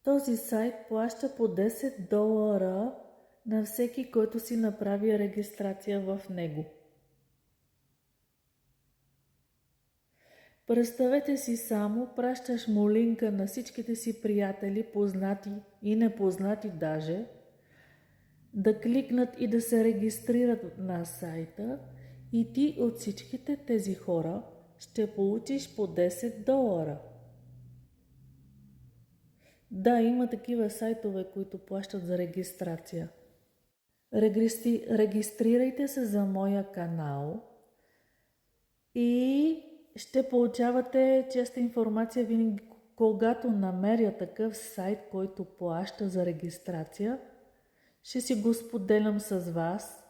Този сайт плаща по $10 на всеки, който си направи регистрация в него. Представете си само, пращаш му линка на всичките си приятели, познати и непознати даже, да кликнат и да се регистрират на сайта и ти от всичките тези хора ще получиш по $10. Да, има такива сайтове, които плащат за регистрация. Регистрирайте се за моя канал и ще получавате честа информация винаги, когато намеря такъв сайт, който плаща за регистрация. Ще си го споделям с вас.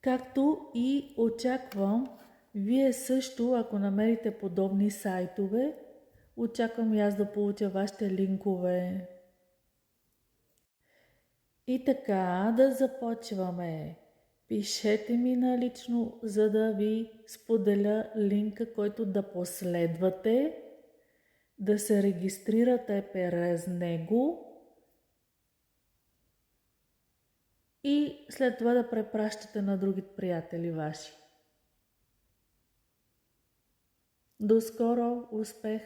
Както и очаквам, вие също, ако намерите подобни сайтове, очаквам и аз да получа вашите линкове. И така, да започваме. Пишете ми налично, за да ви споделя линка, който да последвате, да се регистрирате през него и след това да препращате на други приятели ваши. До скоро, успех!